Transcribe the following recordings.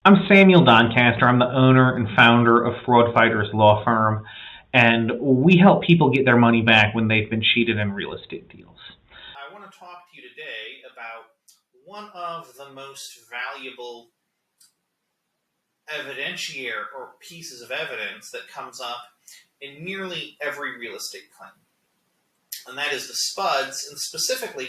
I'm Samuel Doncaster. I'm the owner and founder of Fraud Fighters Law Firm, and we help people get their money back when they've been cheated in real estate deals. I want to talk to you today about one of the most valuable evidentiary or pieces of evidence that comes up in nearly every real estate claim. And that is the SPDS, and specifically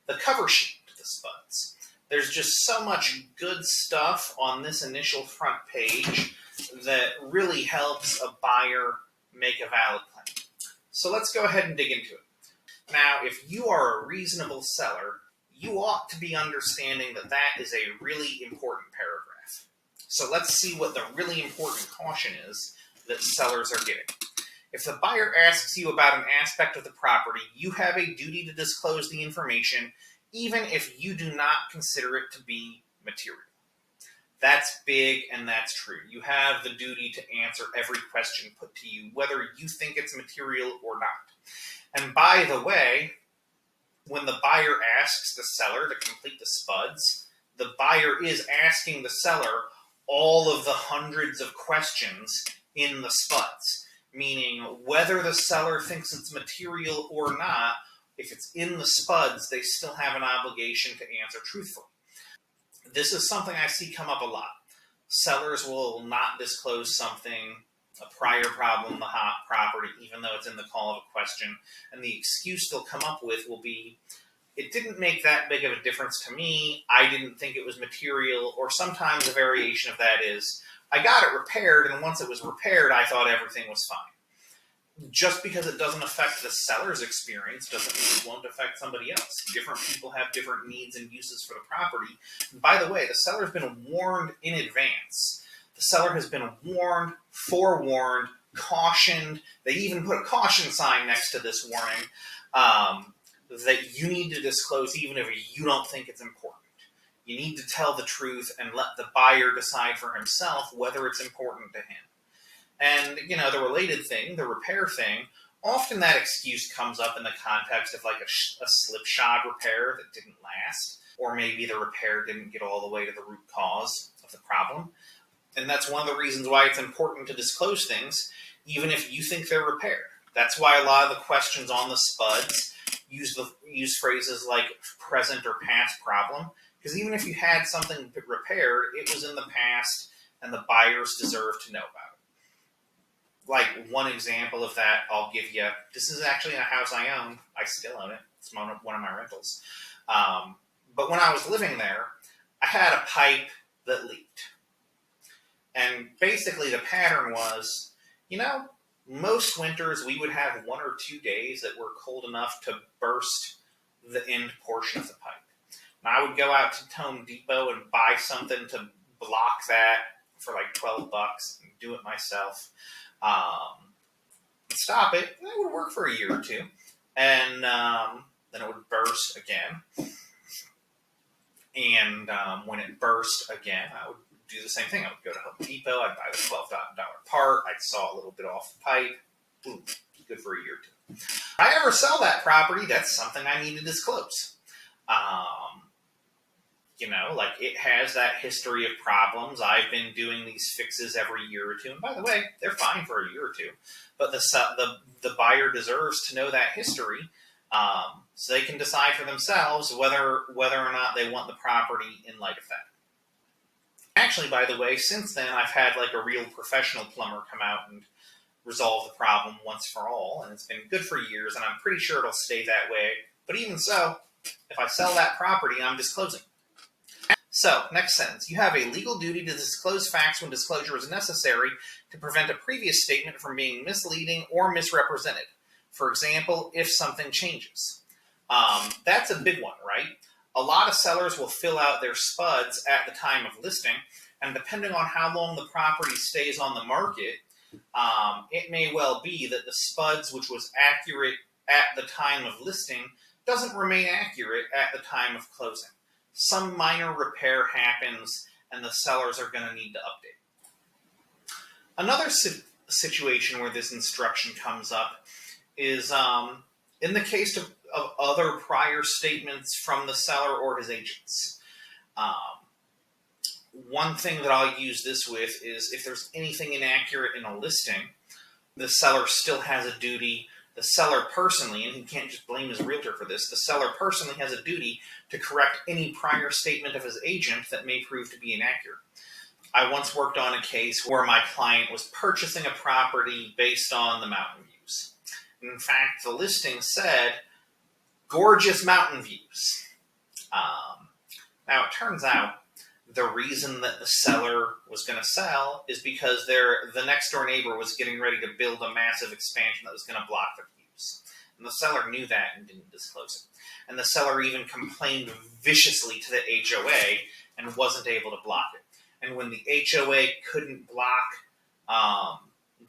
the cover sheet to the SPDS. There's just so much good stuff on this initial front page that really helps a buyer make a valid claim. So let's go ahead and dig into it. Now, if you are a reasonable seller, you ought to be understanding that that is a really important paragraph. So let's see what the really important caution is that sellers are getting. If the buyer asks you about an aspect of the property, you have a duty to disclose the information, even if you do not consider it to be material. That's big and that's true. You have the duty to answer every question put to you, whether you think it's material or not. And by the way, when the buyer asks the seller to complete the SPDS, the buyer is asking the seller all of the hundreds of questions in the SPDS, meaning whether the seller thinks it's material or not, if it's in the SPDS, they still have an obligation to answer truthfully. This is something I see come up a lot. Sellers will not disclose something, a prior problem, the hot property, even though it's in the call of a question. And the excuse they'll come up with will be, it didn't make that big of a difference to me. I didn't think it was material. Or sometimes a variation of that is, I got it repaired, and once it was repaired, I thought everything was fine. Just because it doesn't affect the seller's experience doesn't mean it won't affect somebody else. Different people have different needs and uses for the property. And by the way, the seller's been warned in advance. The seller has been warned, forewarned, cautioned. They even put a caution sign next to this warning that you need to disclose even if you don't think it's important. You need to tell the truth and let the buyer decide for himself whether it's important to him. And, the related thing, the repair thing, often that excuse comes up in the context of like a slipshod repair that didn't last, or maybe the repair didn't get all the way to the root cause of the problem. And that's one of the reasons why it's important to disclose things, even if you think they're repaired. That's why a lot of the questions on the SPDS use phrases like present or past problem, because even if you had something repaired, it was in the past, and the buyers deserve to know about it. Like one example of that I'll give you, this is actually in a house I own. I still own it. It's one of my rentals. But when I was living there, I had a pipe that leaked. And basically the pattern was, most winters we would have 1 or 2 days that were cold enough to burst the end portion of the pipe. And I would go out to Home Depot and buy something to block that for like $12 and do it myself. Stop it, and it would work for a year or two, and then it would burst again. And when it burst again, I would do the same thing. I would go to Home Depot, I'd buy the $12 part, I'd saw a little bit off the pipe, boom, good for a year or two. If I ever sell that property, that's something I need to disclose. Like it has that history of problems. I've been doing these fixes every year or two. And by the way, they're fine for a year or two. But the buyer deserves to know that history so they can decide for themselves whether or not they want the property in light of that. Actually, by the way, since then, I've had like a real professional plumber come out and resolve the problem once for all. And it's been good for years, and I'm pretty sure it'll stay that way. But even so, if I sell that property, I'm disclosing. So, next sentence. You have a legal duty to disclose facts when disclosure is necessary to prevent a previous statement from being misleading or misrepresented. For example, if something changes. That's a big one, right? A lot of sellers will fill out their SPDS at the time of listing, and depending on how long the property stays on the market, it may well be that the SPDS, which was accurate at the time of listing, doesn't remain accurate at the time of closing. Some minor repair happens, and the sellers are going to need to update. Another situation where this instruction comes up is in the case of other prior statements from the seller or his agents. one thing that I'll use this with is if there's anything inaccurate in a listing, the seller still has a duty. The seller personally, and he can't just blame his realtor for this, the seller personally has a duty to correct any prior statement of his agent that may prove to be inaccurate. I once worked on a case where my client was purchasing a property based on the mountain views. And in fact, the listing said, gorgeous mountain views. Now, it turns out the reason that the seller was going to sell is because the next door neighbor was getting ready to build a massive expansion that was going to block the views. And the seller knew that and didn't disclose it. And the seller even complained viciously to the HOA and wasn't able to block it. And when the HOA couldn't block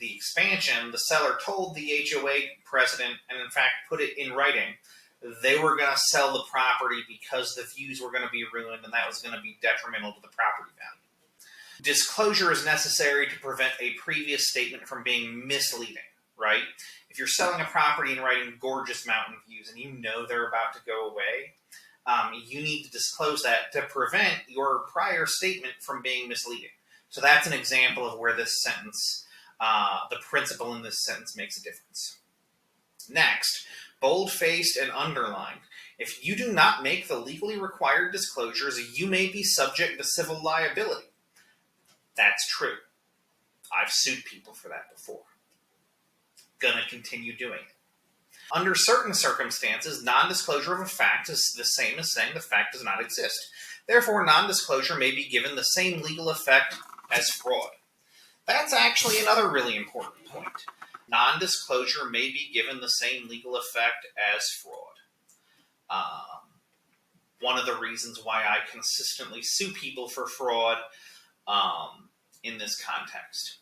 the expansion, the seller told the HOA president, and in fact put it in writing, they were going to sell the property because the views were going to be ruined and that was going to be detrimental to the property value. Disclosure is necessary to prevent a previous statement from being misleading, right? If you're selling a property and writing gorgeous mountain views and you know they're about to go away, you need to disclose that to prevent your prior statement from being misleading. So that's an example of where this sentence, the principle in this sentence makes a difference. Next, bold-faced and underlined. If you do not make the legally required disclosures, you may be subject to civil liability. That's true. I've sued people for that before. Gonna continue doing it. Under certain circumstances, non-disclosure of a fact is the same as saying the fact does not exist. Therefore, non-disclosure may be given the same legal effect as fraud. That's actually another really important point. Non-disclosure may be given the same legal effect as fraud. One of the reasons why I consistently sue people for fraud in this context.